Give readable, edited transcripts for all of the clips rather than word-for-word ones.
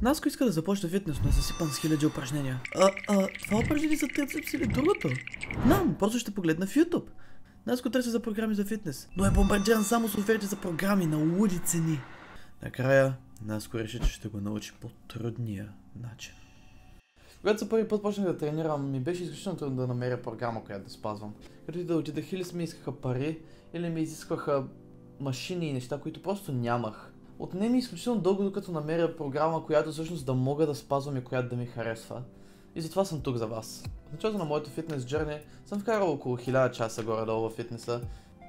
Наско иска да започне фитнес, но е засипан с хиляди упражнения. Това упражнение за трицепс или другото? Знам, просто ще погледна в YouTube. Наско търси за програми за фитнес, но е бомбардиран само с оферти за програми на луди цени. Накрая, Наско реши, че ще го научи по трудния начин. Когато за първи път почнах да тренирам, ми беше изключително трудно да намеря програма, която да спазвам. Като и да отидах, или ми искаха пари, или ми изискваха машини и неща, които просто нямах. Отне ми изключително дълго, докато намеря програма, която всъщност да мога да спазвам и която да ми харесва. И затова съм тук за вас. В началото на моето фитнес джърни съм вкарал около 1000 часа горе-долу в фитнеса,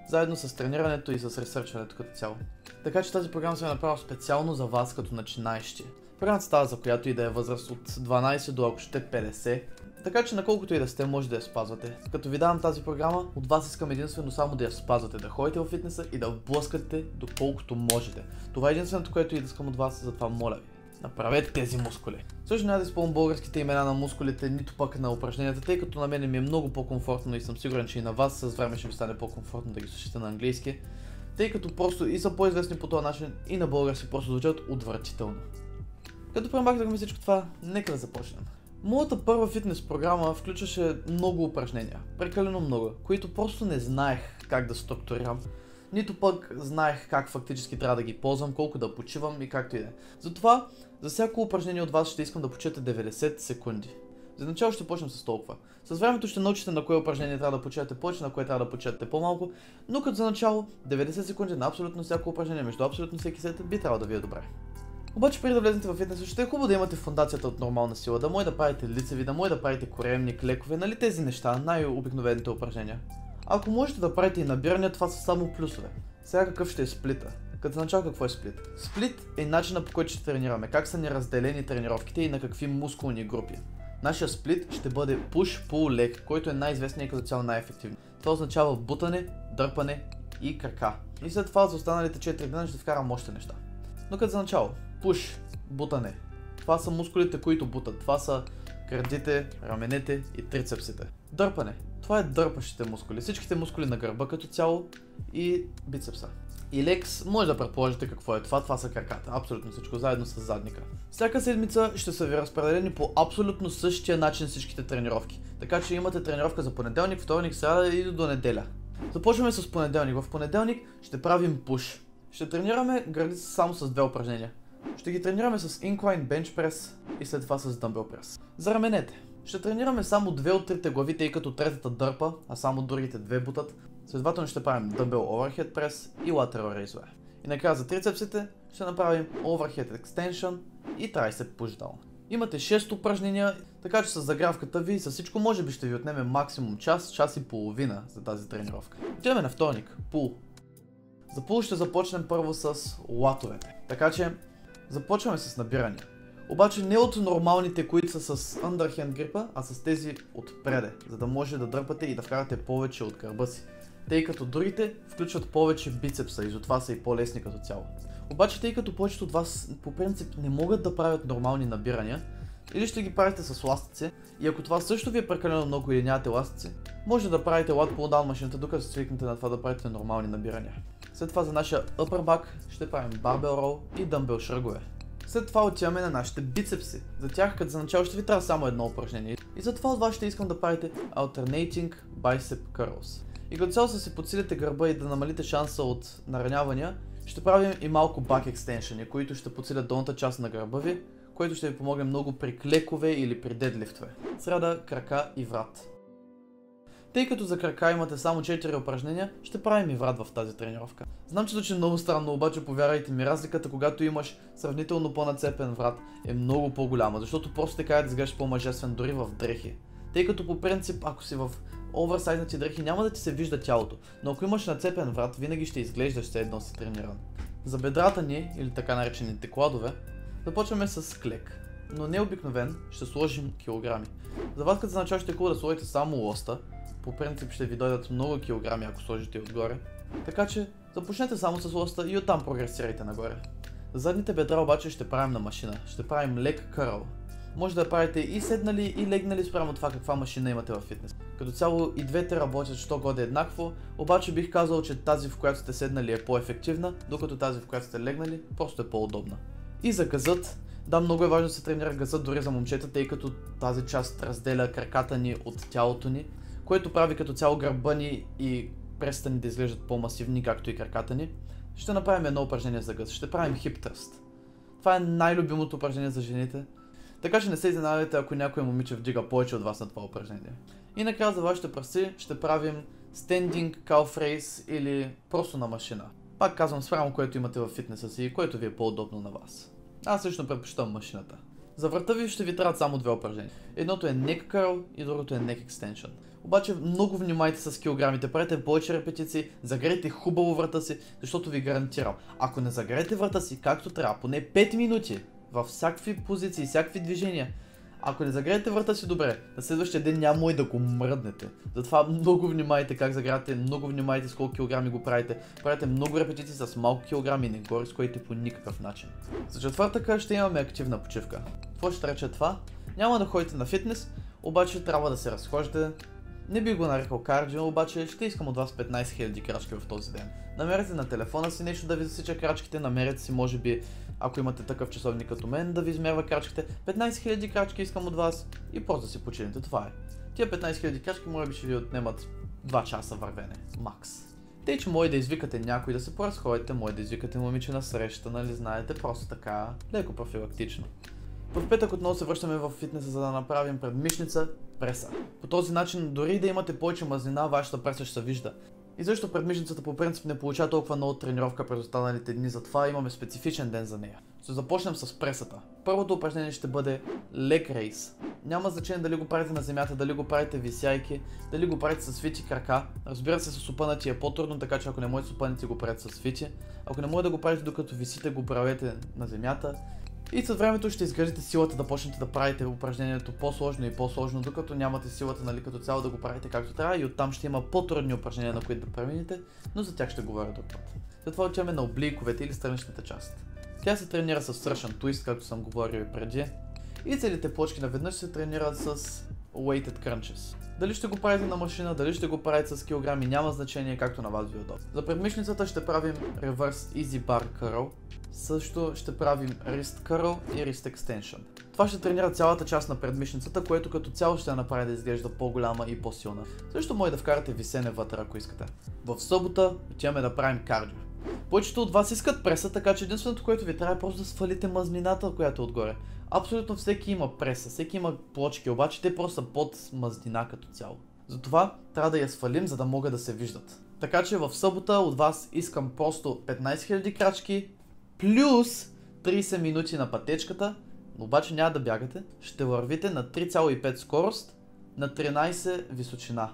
заедно с тренирането и с ресърчването като цяло. Така че тази програма съм я направил специално за вас като начинаещи. Програмата става за която и да е възраст от 12 до ако ще 50, така че наколкото и да сте, може да я спазвате. Като ви давам тази програма, от вас искам единствено само да я спазвате, да ходите в фитнеса и да блъскате доколкото можете. Това е единственото, което искам от вас, затова моля ви. Направете тези мускули. Също няма да изпълням българските имена на мускулите, нито пък на упражненията, тъй като на мен ми е много по-комфортно и съм сигурен, че и на вас с време ще ви стане по-комфортно да ги слушате на английски, тъй като просто и са по-известни по този начин и на български просто звучат отвратително. Като премахнахме всичко това, нека да започнем. Моята първа фитнес програма включваше много упражнения, прекалено много, които просто не знаех как да структурирам, нито пък знаех как фактически трябва да ги ползвам, колко да почивам и както и да е. Затова, за всяко упражнение от вас ще искам да почете 90 секунди. За начало ще почнем с толкова. С времето ще научите на кое упражнение трябва да почетете повече, на кое трябва да почетете по-малко, но като за начало 90 секунди на абсолютно всяко упражнение между абсолютно всеки сет би трябвало да ви е добре. Обаче преди да влезете във фитнес, ще е хубаво да имате фундацията от нормална сила, да може да правите лицеви, да може да правите коремни, клекове, нали тези неща, най-обикновените упражнения. Ако можете да правите и набирания, това са само плюсове. Сега какъв ще е сплита? Като начало какво е сплит? Сплит е начинът, по който ще тренираме, как са ни разделени тренировките и на какви мускулни групи. Нашия сплит ще бъде push, pull, leg, който е най-известният и като цяло най-ефективен. Това означава бутане, дърпане и крака. И след това за останалите 4 дни ще вкарам още неща. Но като за начало, push, бутане. Това са мускулите, които бутат. Това са гърдите, раменете и трицепсите. Дърпане. Това е дърпащите мускули. Всичките мускули на гърба като цяло и бицепса. И лекс, може да предположите какво е това. Това са краката. Абсолютно всичко, заедно с задника. Всяка седмица ще са ви разпределени по абсолютно същия начин всичките тренировки. Така че имате тренировка за понеделник, вторник, сряда и до неделя. Започваме с понеделник. В понеделник ще правим push. Ще тренираме гърдите само с 2 упражнения. Ще ги тренираме с incline bench press и след това с dumbbell press. За раменете. Ще тренираме само 2 от 3 глави, тъй като третата дърпа, а само другите 2 бутат. Следователно ще правим dumbbell overhead press и lateral raise. И накрая за трицепсите ще направим overhead extension и tricep push down. Имате 6 упражнения, така че с загравката ви и с всичко може би ще ви отнеме максимум час и половина за тази тренировка. Отиваме на вторник. Пул. За пул ще започнем първо с латовете. Така че започваме с набирания. Обаче не от нормалните, които са с underhand грипа, а с тези отпреде, за да може да дърпате и да вкарате повече от гърба си. Тъй като другите включват повече бицепса и затова са и по-лесни като цяло. Обаче тъй като повечето от вас по принцип не могат да правят нормални набирания, или ще ги правите с ластици, и ако това също ви е прекалено много или нямате ластици, може да правите lat pull down машината, докато свикнете на това да правите нормални набирания. След това за нашия upper back ще правим barbell row и dumbbell шръгове. След това отиваме на нашите бицепси. За тях като за начало ще ви трябва само едно упражнение. И затова от вас ще искам да правите alternating bicep curls. И като цяло си подсилите гърба и да намалите шанса от наранявания, ще правим и малко back extension, които ще подсилят долната част на гърба ви, което ще ви помогне много при клекове или при дедлифтове. Сряда, крака и врат. Тъй като за крака имате само 4 упражнения, ще правим и врат в тази тренировка. Знам, че звучи много странно, обаче повярвайте ми, разликата когато имаш сравнително по-нацепен врат е много по-голяма, защото просто така да изглеждаш по-мъжествен дори в дрехи. Тъй като по принцип, ако си в оверсайзнати дрехи, няма да ти се вижда тялото, но ако имаш нацепен врат, винаги ще изглеждаш все едно си трениран. За бедрата ни, или така наречените кладове, започваме с клек. Но не обикновен, ще сложим килограми. За вас като за начало ще е хубаво да сложите само лоста. По принцип ще ви дойдат много килограми, ако сложите отгоре. Така че започнете само с лоста и оттам прогресирайте нагоре. Задните бедра обаче ще правим на машина. Ще правим leg curl. Може да правите и седнали и легнали спрямо това каква машина имате в фитнес. Като цяло и двете работят що годе еднакво, обаче бих казал, че тази в която сте седнали е по-ефективна, докато тази в която сте легнали просто е по-удобна. И за газът, Да, много е важно да се тренира газът дори за момчета, тъй като тази част разделя краката ни от тялото ни, което прави като цяло гърба ни и пресата ни да изглеждат по-масивни, както и краката ни. Ще направим едно упражнение за гъс. Ще правим хип тръст. Това е най-любимото упражнение за жените. Така че не се изненадайте, ако някой момиче вдига повече от вас на това упражнение. И накрая за вашите пръсти ще правим стендинг, calf raise или просто на машина. Пак казвам спрямо, което имате във фитнеса си и което ви е по-удобно на вас. Аз лично предпочитам машината. За врата ви ще ви трябват само две упражнения. Едното е neck curl и другото е neck extension. Обаче много внимайте с килограмите, правете повече репетиции, загрейте хубаво врата си, защото ви гарантирам, ако не загрейте врата си както трябва, поне 5 минути, във всякакви позиции, всякакви движения, ако не загреете врата си добре, на следващия ден няма и да го мръднете. Затова много внимайте как загрявате, много внимайте с колко килограми го правите. Правите много репетиции с малко килограми и не го рискувайте по никакъв начин. За четвъртъка ще имаме активна почивка. Какво ще рече това? Няма да ходите на фитнес, обаче трябва да се разхождате. Не би го нарекал кардио, обаче ще искам от вас 15 000 крачки в този ден. Намерете на телефона си нещо да ви засича крачките, намерете си може би, ако имате такъв часовник като мен, да ви измерва крачките. 15 000 крачки искам от вас и просто да си почините, това е. Тия 15 000 крачки може би ще ви отнемат 2 часа вървене, макс. Тъй, че може да извикате някой да се поразходите, може да извикате момиче на среща, нали знаете, просто така, леко профилактично. В петък отново се връщаме в фитнеса, за да направим предмишница, преса. По този начин, дори да имате повече мазнина, вашата преса ще се вижда. И защо предмишницата по принцип не получава толкова много тренировка през останалите дни, затова имаме специфичен ден за нея. Ще започнем с пресата. Първото упражнение ще бъде leg raise. Няма значение дали го правите на земята, дали го правите висяйки, дали го правите с свити крака. Разбира се, с опънати е по-трудно, така че ако не можете с опънати, го правите с свити. Ако не можете да го правите докато висите, го правете на земята. И с времето ще изградите силата да почнете да правите упражнението по-сложно и по-сложно, докато нямате силата, нали, като цяло да го правите както трябва, и оттам ще има по-трудни упражнения, на които да преминете, но за тях ще говоря друг път. Затова отиваме на облийковете или страничната част. Тя се тренира с Russian Twist, както съм говорил и преди, и целите плочки наведнъж се тренират с weighted crunches. Дали ще го правите на машина, дали ще го правите с килограми, няма значение, както на вас ви е удобно. За предмишницата ще правим Reverse Easy Bar Curl. Също ще правим Wrist Curl и Wrist Extension. Това ще тренира цялата част на предмишницата, което като цяло ще я направи да изглежда по-голяма и по-силна. Също може да вкарате висене вътре, ако искате. В събота отиваме да правим кардио. Повечето от вас искат преса, така че единственото, което ви трябва е просто да свалите мазнината, която е отгоре. Абсолютно всеки има преса, всеки има плочки, обаче те просто са под мазнина като цяло. Затова трябва да я свалим, за да могат да се виждат. Така че в събота от вас искам просто 15 000 крачки, плюс 30 минути на пътечката, но обаче няма да бягате, ще вървите на 3,5 скорост, на 13 височина.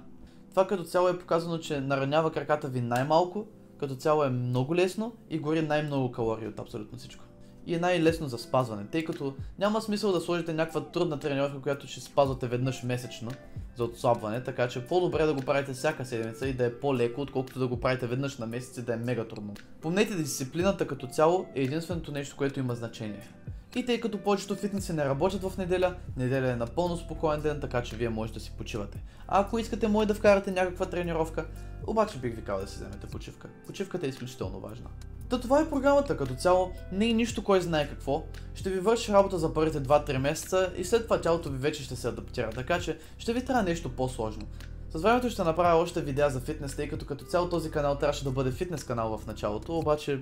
Това като цяло е показано, че наранява краката ви най-малко, като цяло е много лесно и гори най-много калории от абсолютно всичко. И е най-лесно за спазване, тъй като няма смисъл да сложите някаква трудна тренировка, която ще спазвате веднъж месечно за отслабване, така че по-добре да го правите всяка седмица и да е по-леко, отколкото да го правите веднъж на месец и да е мега трудно. Помнете, дисциплината като цяло е единственото нещо, което има значение. И тъй като повечето фитнеси не работят в неделя, неделя е напълно спокоен ден, така че вие можете да си почивате. А ако искате, може да вкарате някаква тренировка, обаче бих ви казал да си вземете почивка. Почивката е изключително важна. Това е програмата като цяло, не е нищо кой знае какво, ще ви върши работа за първите 2-3 месеца и след това тялото ви вече ще се адаптира, така че ще ви трябва нещо по-сложно. С времето ще направя още видеа за фитнес, тъй като цяло този канал трябваше да бъде фитнес канал в началото, обаче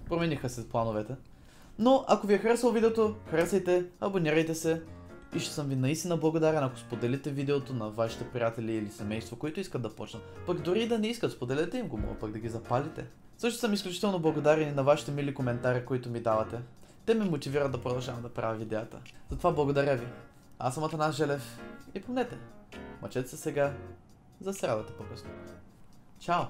промениха се плановете. Но ако ви е харесало видеото, харесайте, абонирайте се и ще съм ви наистина благодарен, ако споделите видеото на вашите приятели или семейство, които искат да почнат. Пък дори и да не искат, споделете им го, мога пък да ги запалите. Също съм изключително благодарен и на вашите мили коментари, които ми давате. Те ме мотивират да продължавам да правя видеята. Затова благодаря ви. Аз съм Атанас Желев и помнете, мъчете се сега за срядата по-късно. Чао!